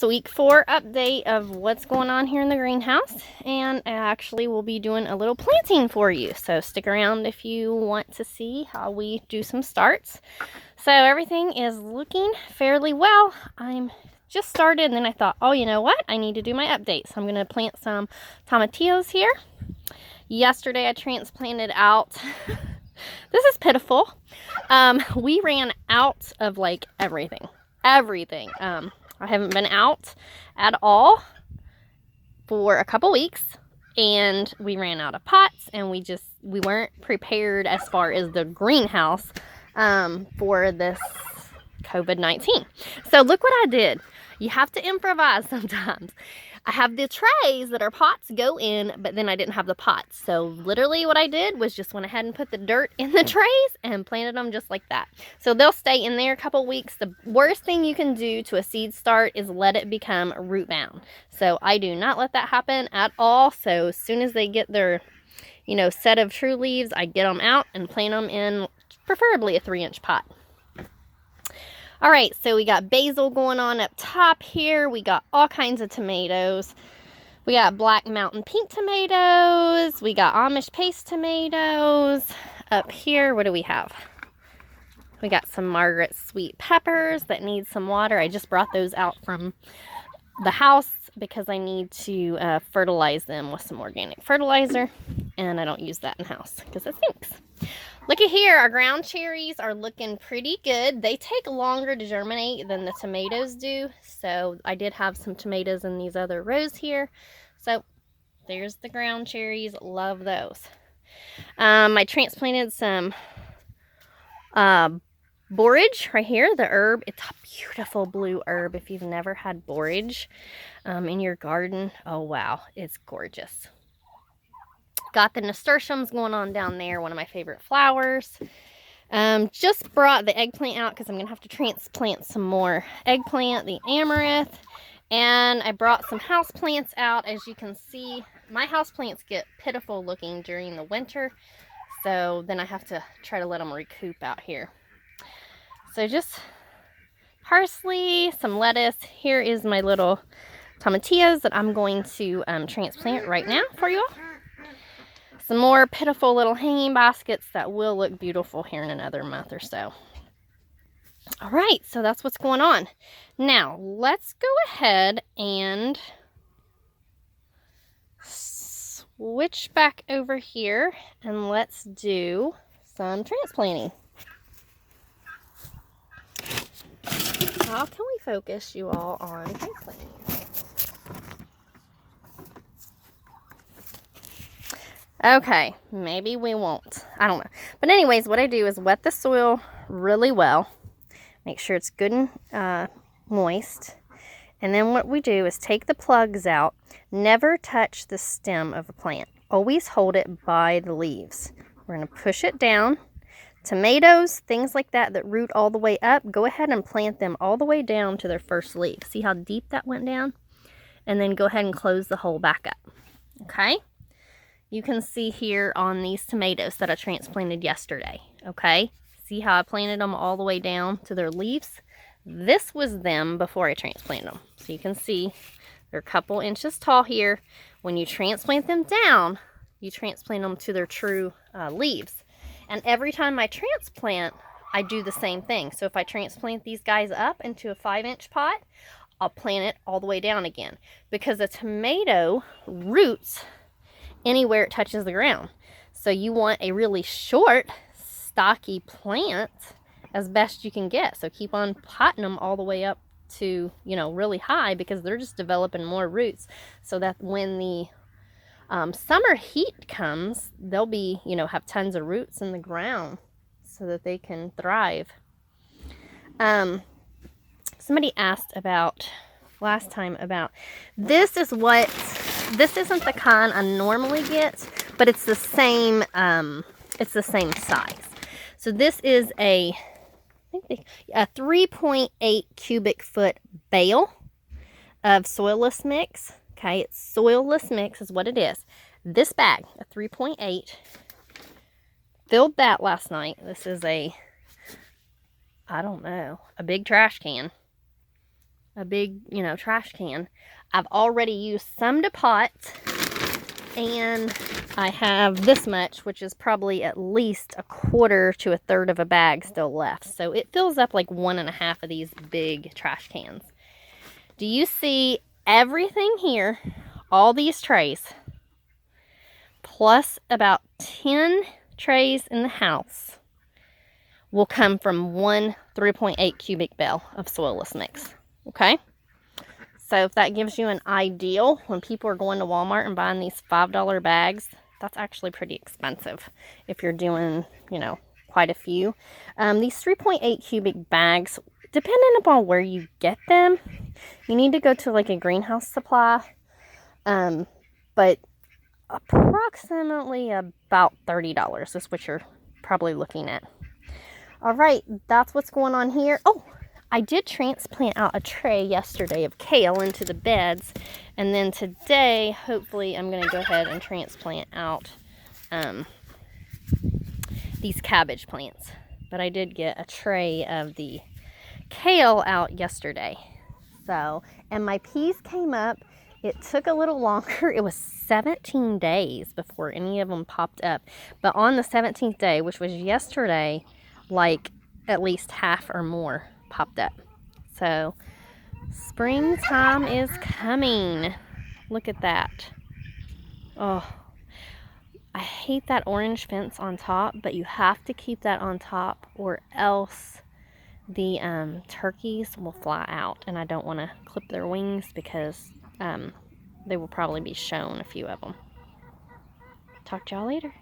it's a week 4 update of what's going on here in the greenhouse, and I actually will be doing a little planting for you. So stick around if you want to see how we do some starts. So everything is looking fairly well. I'm just started, and then I thought, oh, you know what? I need to do my update. So I'm going to plant some tomatillos here. Yesterday I transplanted out. This is pitiful. We ran out of like everything. I haven't been out at all for a couple weeks, and we ran out of pots, and we weren't prepared as far as the greenhouse for this COVID-19. So look what I did. You have to improvise sometimes. I have the trays that our pots go in, but then I didn't have the pots. So literally what I did was just went ahead and put the dirt in the trays and planted them just like that. So they'll stay in there a couple weeks. The worst thing you can do to a seed start is let it become root bound. So I do not let that happen at all. So as soon as they get their, set of true leaves, I get them out and plant them in preferably a 3-inch pot. All right, so we got basil going on up top here. We got all kinds of tomatoes. We got black mountain pink tomatoes. We got Amish paste tomatoes. Up here, what do we have? We got some Margaret sweet peppers that need some water. I just brought those out from the house because I need to fertilize them with some organic fertilizer. And I don't use that in house because it stinks. Look at here, our ground cherries are looking pretty good. They take longer to germinate than the tomatoes do. So I did have some tomatoes in these other rows here. So there's the ground cherries, love those. I transplanted some borage right here, the herb. It's a beautiful blue herb if you've never had borage in your garden. Oh wow, it's gorgeous. Got the nasturtiums going on down there, one of my favorite flowers. Just brought the eggplant out because I'm going to have to transplant some more eggplant, the amaranth. And I brought some houseplants out. As you can see, my houseplants get pitiful looking during the winter. So then I have to try to let them recoup out here. So just parsley, some lettuce. Here is my little tomatillos that I'm going to transplant right now for you all. Some more pitiful little hanging baskets that will look beautiful here in another month or so. All right, so that's what's going on. Now, let's go ahead and switch back over here and let's do some transplanting. How can we focus you all on transplanting? Okay, maybe we won't. I don't know. But anyways, what I do is wet the soil really well. Make sure it's good and moist. And then what we do is take the plugs out. Never touch the stem of a plant. Always hold it by the leaves. We're going to push it down. Tomatoes, things like that that root all the way up, go ahead and plant them all the way down to their first leaf. See how deep that went down? And then go ahead and close the hole back up. Okay? You can see here on these tomatoes that I transplanted yesterday, okay? See how I planted them all the way down to their leaves? This was them before I transplanted them. So you can see they're a couple inches tall here. When you transplant them down, you transplant them to their true leaves. And every time I transplant, I do the same thing. So if I transplant these guys up into a 5-inch pot, I'll plant it all the way down again. Because a tomato roots anywhere it touches the ground. So you want a really short, stocky plant as best you can get. So keep on potting them all the way up to, really high, because they're just developing more roots. So that when the summer heat comes, they'll be, have tons of roots in the ground so that they can thrive. Somebody asked about last time about this isn't the kind I normally get, but it's the same size. So this is a 3.8 cubic foot bale of soilless mix. Okay, it's soilless mix is what it is. This bag, a 3.8, filled that last night. This is a big trash can. a big, trash can. I've already used some to pot, and I have this much, which is probably at least a quarter to a third of a bag still left. So it fills up like 1.5 of these big trash cans. Do you see everything here? All these trays, plus about 10 trays in the house, will come from one 3.8 cubic bale of Soilless mix. Okay? So if that gives you an idea, when people are going to Walmart and buying these $5 bags, that's actually pretty expensive if you're doing, quite a few. These 3.8 cubic bags, depending upon where you get them, you need to go to like a greenhouse supply. But approximately about $30 is what you're probably looking at. All right, that's what's going on here. Oh, I did transplant out a tray yesterday of kale into the beds, and then today, hopefully, I'm going to go ahead and transplant out these cabbage plants. But I did get a tray of the kale out yesterday. So, and my peas came up. It took a little longer. It was 17 days before any of them popped up. But on the 17th day, which was yesterday, like at least half or more popped up. So springtime is coming. Look at that. Oh, I hate that orange fence on top, but you have to keep that on top or else the turkeys will fly out, and I don't want to clip their wings because they will probably be shown, a few of them. Talk to y'all later.